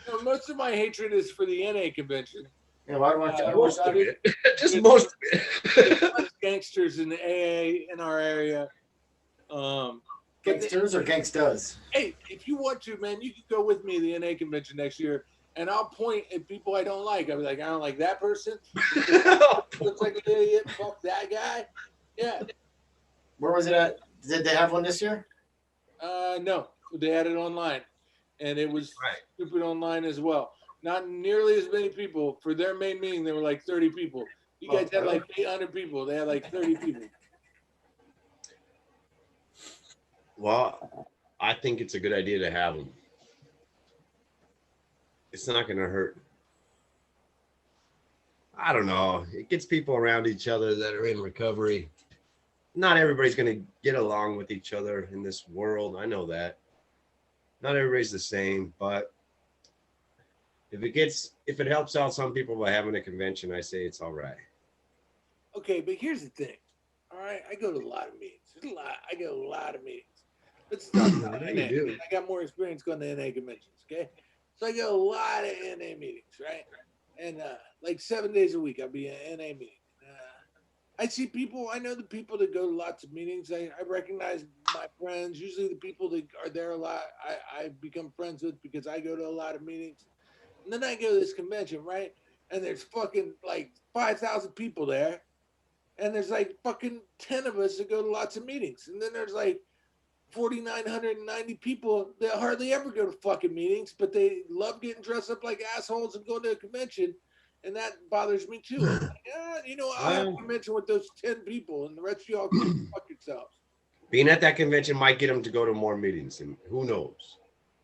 So most of my hatred is for the NA convention. I don't want you. most of it. Just most of it. There's gangsters in the AA in our area. But Gangsters or gangstas? hey, if you want to, man, you can go with me to the NA convention next year. and I'll point at people I don't like. I'll be like, I don't like that person. Looks like an idiot. Fuck that guy. Yeah. Where was it at? Did they have one this year? No, they had it online, and it was Right. stupid online as well. Not nearly as many people for their main meeting. There were like 30 people. You guys had like 800 people. They had like 30 people. Well, I think it's a good idea to have them. It's not going to hurt. I don't know. It gets people around each other that are in recovery. Not everybody's going to get along with each other in this world. I know that. Not everybody's the same, but if it helps out some people by having a convention, I say it's all right. Okay, but here's the thing. All right, I go to a lot of meetings. I go to a lot of meetings. Let's talk about You NA. do. I got more experience going to NA conventions. Okay, so I go to a lot of NA meetings, right? And like 7 days a week, I'll be in an NA meeting. I see people. I know the people that go to lots of meetings. I recognize my friends. Usually, the people that are there a lot, I become friends with because I go to a lot of meetings. And then I go to this convention, right? And there's fucking like 5,000 people there. And there's like fucking 10 of us that go to lots of meetings. And then there's like 4,990 people that hardly ever go to fucking meetings, but they love getting dressed up like assholes and going to a convention. And that bothers me too. I'm like, I'll have a convention with those 10 people and the rest of y'all can fuck yourselves. Being at that convention might get them to go to more meetings, and who knows?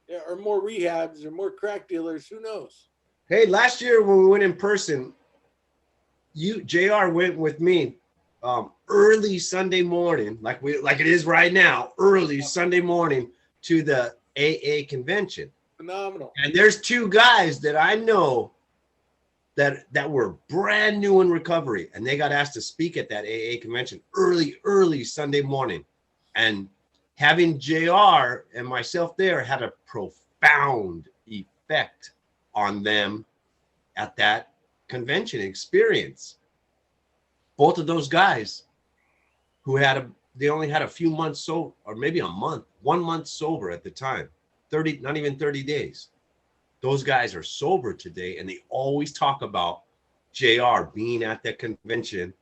Yeah, or more rehabs or more crack dealers. Who knows? Hey, last year when we went in person, JR went with me early Sunday morning, like it is right now, early Sunday morning to the AA convention. Phenomenal. And there's two guys that I know that were brand new in recovery, and they got asked to speak at that AA convention early Sunday morning. And having JR and myself there had a profound effect on them at that convention experience. Both of those guys who they only had a few months sober, or maybe a month, 1 month sober at the time, not even 30 days. Those guys are sober today, and they always talk about JR being at that convention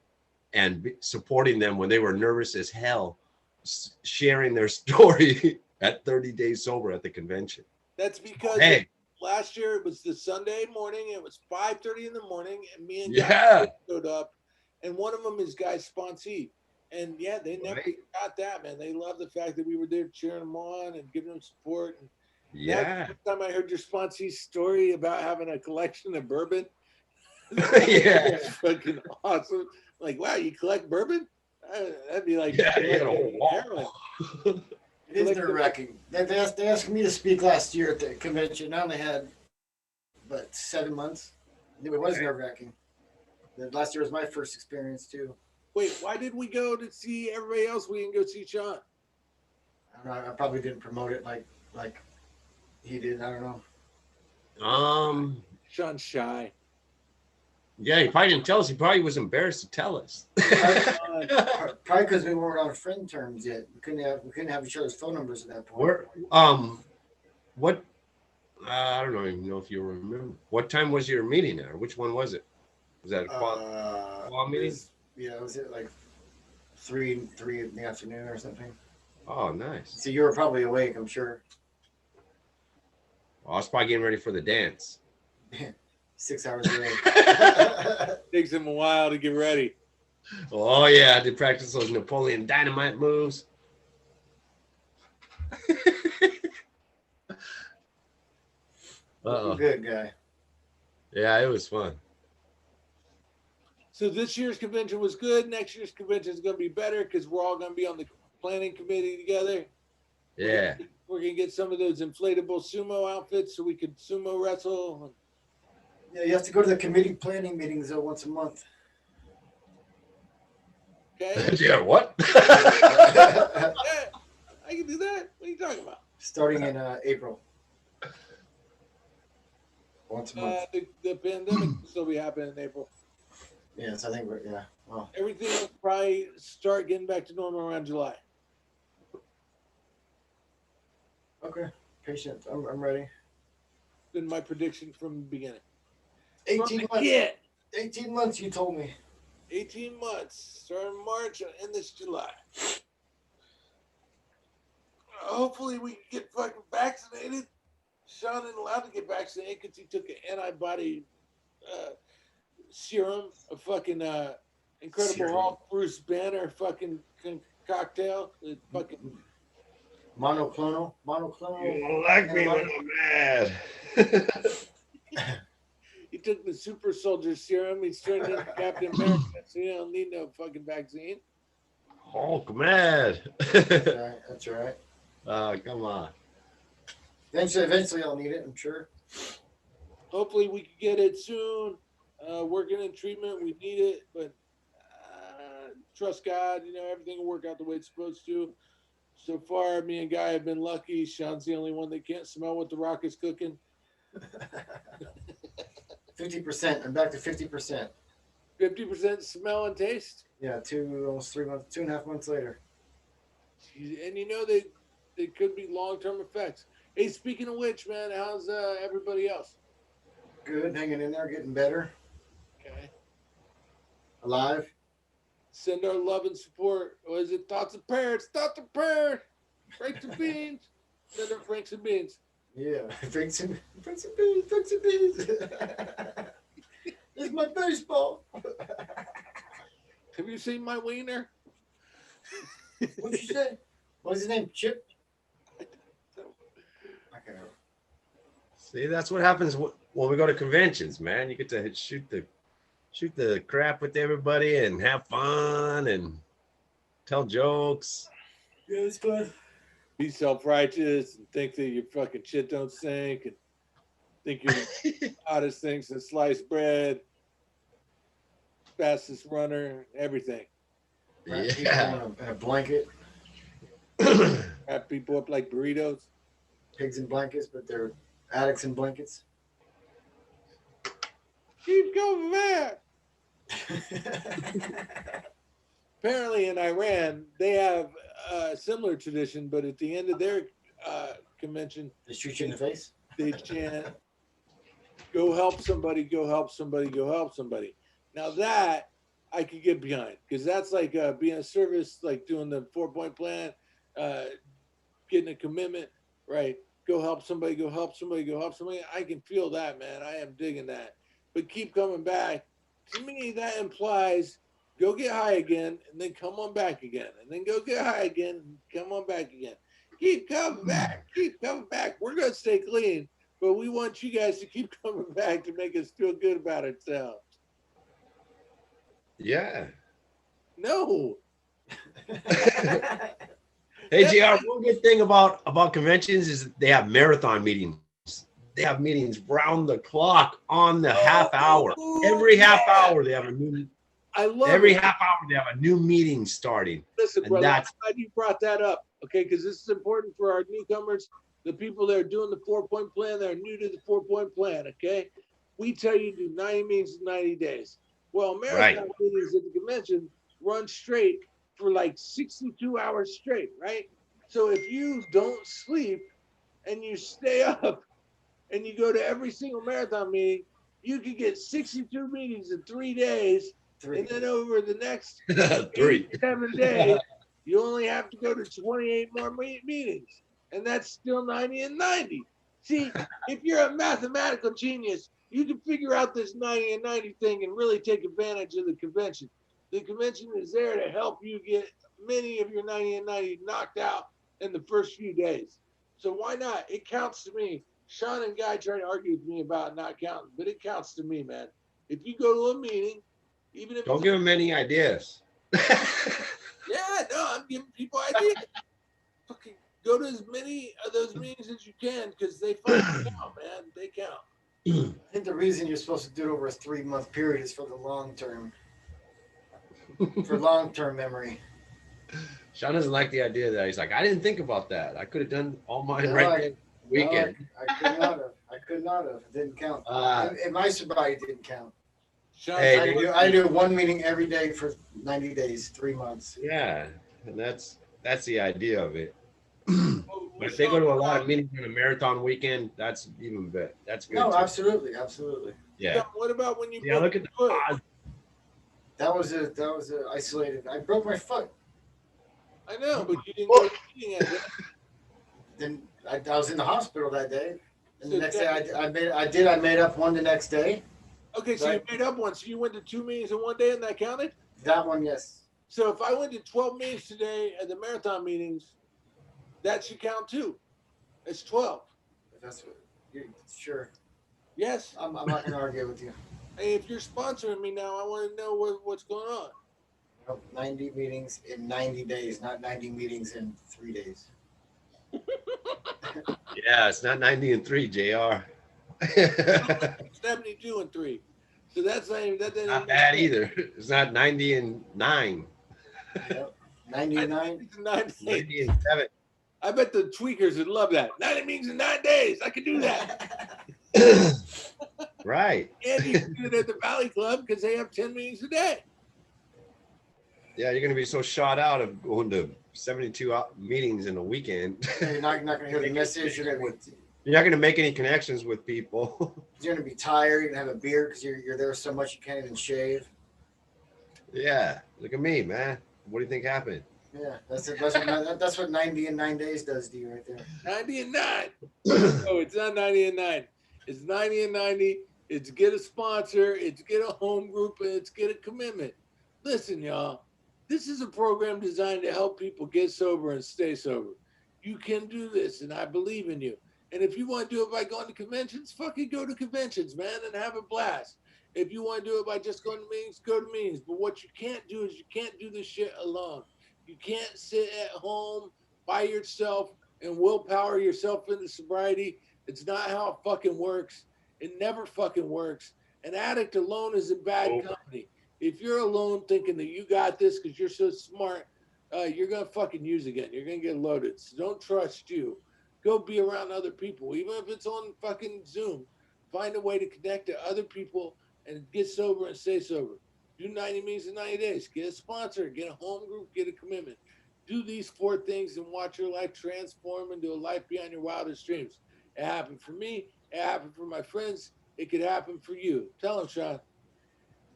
and supporting them when they were nervous as hell, sharing their story at 30 days sober at the convention. That's because last year it was the Sunday morning. It was 5:30 in the morning, and me and Guy showed up, and one of them is Guy's sponsee. And yeah, they never got that, man. They love the fact that we were there cheering them on and giving them support. And that's the time I heard your sponsee's story about having a collection of bourbon. Yeah, fucking awesome. Like, wow, you collect bourbon? That'd be like heroin. It is nerve-wracking. They asked me to speak last year at the convention. I only had, 7 months. It was nerve-wracking. Last year was my first experience too. Wait, why did we go to see everybody else? We didn't go see Sean. I don't know. I probably didn't promote it like he did. I don't know. Sean's shy. Yeah, he probably didn't tell us. He probably was embarrassed to tell us. Probably because we weren't on friend terms yet. We couldn't have each other's phone numbers at that point. What? I don't even know if you remember. What time was your meeting at? Or which one was it? Was that a qual meeting? It was at like 3 in the afternoon or something. Oh, nice. So you were probably awake, I'm sure. Well, I was probably getting ready for the dance. 6 hours away. Takes him a while to get ready. Oh yeah, I did practice those Napoleon Dynamite moves. Good guy. Yeah, it was fun. So this year's convention was good. Next year's convention is going to be better because we're all going to be on the planning committee together. Yeah. We're going to get some of those inflatable sumo outfits so we could sumo wrestle. Yeah, you have to go to the committee planning meetings once a month. Okay. Yeah, what? Yeah, I can do that. What are you talking about? Starting in April. Once a month. The pandemic will still be happening in April. Yes, I think well. Everything will probably start getting back to normal around July. Okay. Patient. I'm ready. been my prediction from the beginning. 18 months. Yeah, 18 months, you told me. 18 months, starting March and end this July. Hopefully we can get fucking vaccinated. Sean ain't allowed to get vaccinated because he took an antibody serum, a fucking Incredible Serum. Hulk Bruce Banner fucking cocktail. Fucking Monoclonal. You don't like me when I'm mad. he took the super soldier serum. He's turned into Captain America, so you don't need no fucking vaccine. Hulk mad. That's right. That's right. Come on. Eventually, I'll need it. I'm sure. Hopefully we can get it soon. Working in treatment, we need it, but trust God. You know, everything will work out the way it's supposed to. So far, me and Guy have been lucky. Sean's the only one that can't smell what the Rock is cooking. 50%. I'm back to 50%. 50% smell and taste. Yeah, almost 3 months, 2.5 months later. And you know they could be long-term effects. Hey, speaking of which, man, how's everybody else? Good, hanging in there, getting better. Okay. Alive. Send our love and support. Or is it thoughts and prayers? Thoughts and prayers. Franks and beans. Send our Franks and beans. Yeah, Franks and beans. It's my baseball. Have you seen my wiener? What'd you say? What's his name? Chip? Okay. See, that's what happens when we go to conventions, man. You get to shoot the crap with everybody and have fun and tell jokes. Yeah, it's fun. Be self-righteous and think that your fucking shit don't sink and think you're the hottest thing since sliced bread, fastest runner, everything. Wrap people Yeah. in a blanket. Wrap people up like burritos. Pigs in blankets, but they're addicts in blankets. Keep coming back. Apparently in Iran, they have a similar tradition, but at the end of their convention, They shoot you in the face. they chant, go help somebody, go help somebody, go help somebody. Now that I could get behind because that's like being a service, like doing the 4-point plan, getting a commitment, right? Go help somebody, go help somebody, go help somebody. I can feel that, man. I am digging that. But keep coming back. To me, that implies go get high again and then come on back again. And then go get high again and come on back again. Keep coming back. Keep coming back. We're going to stay clean, but we want you guys to keep coming back to make us feel good about ourselves. Yeah. No. Hey, JR, one good thing about conventions is they have marathon meetings. They have meetings round the clock on the half hour. Every half hour they have a new. I love Every it. half hour they have a new meeting starting. Listen, and brother, I'm that's- glad you brought that up, okay? Because this is important for our newcomers, the people that are doing the 4-point plan, that are new to the 4-point plan, okay? We tell you do 90 meetings in 90 days. Well, marathon meetings at the convention run straight for like 62 hours straight, right? So if you don't sleep and you stay up and you go to every single marathon meeting, you could get 62 meetings in 3 days. And then over the next 3. 7 days, you only have to go to 28 more meetings. And that's still 90 and 90. See, if you're a mathematical genius, you can figure out this 90 and 90 thing and really take advantage of the convention. The convention is there to help you get many of your 90 and 90 knocked out in the first few days. So why not? It counts to me. Sean and Guy try to argue with me about not counting, but it counts to me, man. If you go to a meeting, even if Don't give them any ideas. yeah, no, I'm giving people ideas. Fucking go to as many of those meetings as you can because they fucking count, man. They count. I think the reason you're supposed to do it over a 3-month period is for the long term. For long-term memory. Sean doesn't like the idea of that. He's like, I didn't think about that. I could have done all mine No, right there weekend. No, I could not have. I could not have. It didn't count. In my sobriety, it didn't count. Sean, Hey, I do one meeting every day for 90 days, 3 months. Yeah, and that's the idea of it. But if they go to a lot of meetings on a marathon weekend, that's even better. That's good. No, too. absolutely, absolutely. Yeah. What about when you Yeah. Look at the foot? odds. That was a isolated. I broke my foot. I know, but you didn't go to the meeting that day. Then I was in the hospital that day, and the So next day I made up one the next day. Okay, so Right. you made up one. So you went to 2 meetings in one day, and that counted. That one, yes. So if I went to 12 meetings today at the marathon meetings, that should count too. It's 12. If that's what. Sure. Yes. I'm not going to argue with you. Hey, if you're sponsoring me now, I want to know what's going on. Nope, 90 meetings in 90 days, not 90 meetings in 3 days. Yeah, it's not 90 and 3, JR. 72 and 3. So that's not even that. Not bad either. It's not 90 and 9. Yep. 99. 90 and 7. I bet the tweakers would love that. 90 meetings in 9 days. I could do that. Right. And you can do it at the Valley Club because they have 10 meetings a day. Yeah, you're going to be so shot out of going to 72 meetings in a weekend. You're not going to hear the message. You're going to make any connections with people. to be tired. You're going to have a beer because you're there so much you can't even shave. Yeah. Look at me, man. What do you think happened? Yeah, that's what 90 in 9 days does to you right there. 90 and 9. No, it's not 90 and 9. It's 90 and 90. It's get a sponsor. It's get a home group. And it's get a commitment. Listen, y'all. This is a program designed to help people get sober and stay sober. You can do this, and I believe in you. And if you want to do it by going to conventions, fucking go to conventions, man, and have a blast. If you want to do it by just going to meetings, go to meetings. But what you can't do is you can't do this shit alone. You can't sit at home by yourself and willpower yourself into sobriety. It's not how it fucking works. It never fucking works. An addict alone is in bad company. If you're alone thinking that you got this because you're so smart, you're going to fucking use again. You're going to get loaded. So don't trust you. Go be around other people, even if it's on fucking Zoom. Find a way to connect to other people and get sober and stay sober. Do 90 meetings in 90 days. Get a sponsor, get a home group, get a commitment. Do these 4 things and watch your life transform into a life beyond your wildest dreams. It happened for me. It happened for my friends. It could happen for you. Tell them, Sean.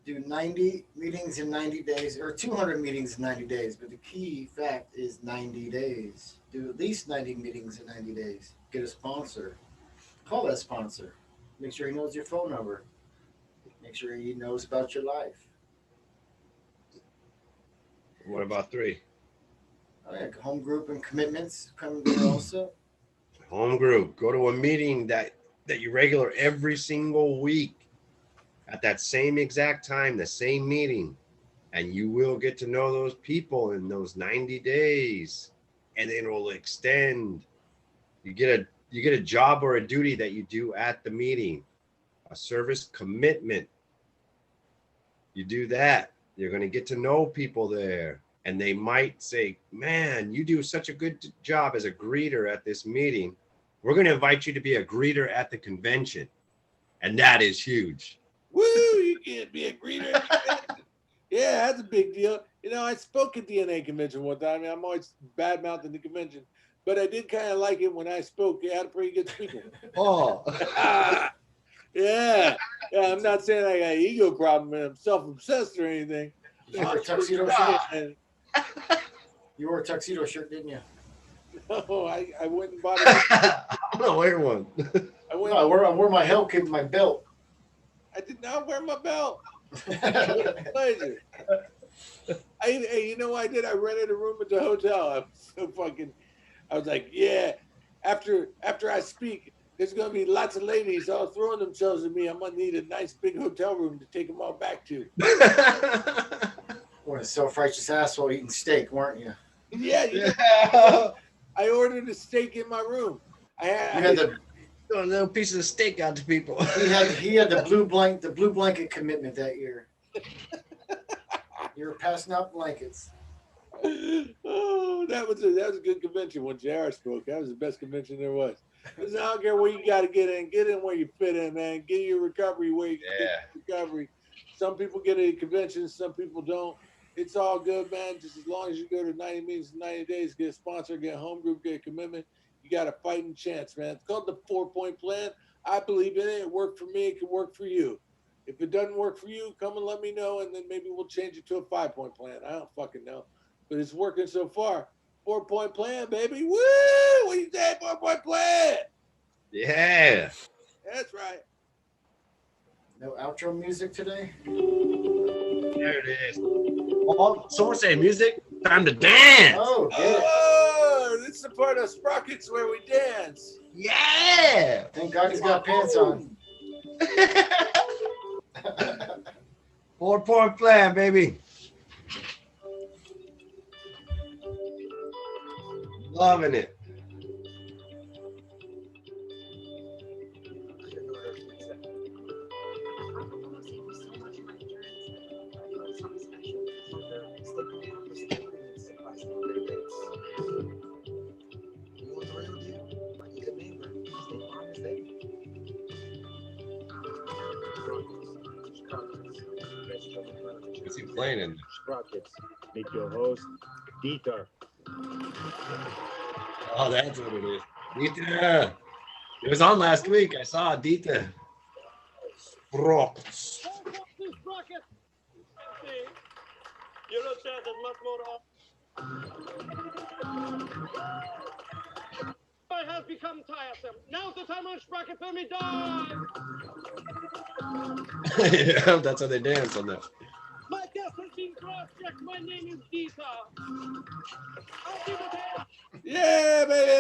Do 90 meetings in 90 days or 200 meetings in 90 days. But the key fact is 90 days. Do at least 90 meetings in 90 days. Get a sponsor. Call that sponsor. Make sure he knows your phone number. Make sure he knows about your life. What about 3? Home group and commitments come there also. Home group. Go to a meeting that you regular every single week at that same exact time, the same meeting. And you will get to know those people in those 90 days. And it will extend. You get a job or a duty that you do at the meeting. A service commitment. You do that. You're going to get to know people there. And they might say, man, you do such a good job as a greeter at this meeting. We're going to invite you to be a greeter at the convention. And that is huge. Woo, you can't be a greeter. Yeah, that's a big deal. You know, I spoke at the NA convention one time. I mean, I'm always bad mouthing the convention, but I did kind of like it when I spoke. You had a pretty good speaker. Oh, yeah. I'm not saying I got an ego problem and I'm self-obsessed or anything. You wore a tuxedo shirt. You wore a tuxedo shirt, didn't you? No, I went and bought it. I'm gonna wear one. I wore my Hell Kid, my belt. I did not wear my belt. Pleasure. You know what I did? I rented a room at the hotel. I was like, yeah. After I speak, there's gonna be lots of ladies all throwing themselves at me. I'm gonna need a nice big hotel room to take them all back to. What a self-righteous asshole eating steak, weren't you? Yeah. I ordered a steak in my room. You had the A little piece of steak out to people. he had the blue blanket commitment that year. You were passing out blankets. Oh, that was a good convention when JR spoke. That was the best convention there was. Because I don't care where you got to get in where you fit in, man. Get your recovery where you get your recovery. Some people get a convention, some people don't. It's all good, man. Just as long as you go to 90 meetings in 90 days, get a sponsor, get a home group, get a commitment, you got a fighting chance, man. It's called the 4-point plan. I believe in it. It worked for me. It can work for you. If it doesn't work for you, come and let me know, and then maybe we'll change it to a 5-point plan. I don't fucking know. But it's working so far. 4-point plan, baby. Woo! What do you say, 4-point plan? Yeah. That's right. No outro music today. There it is. Oh, someone say music. Time to dance. Oh, get it. Oh, this is the part of Sprockets where we dance. Yeah. Thank God he's got pants on. 4-point plan, baby. Loving it. What's he playing in? Sprockets. Meet your host, Dieter. Oh, that's what it is. Dieter. It was on last week. I saw Dieter. Sprockets. I have become tiresome. Now's the time on Sprocket. Let me die. Yeah, that's how they dance on that. My death has been cross-checked. My name is Dita. I'll be with you. Yeah, baby.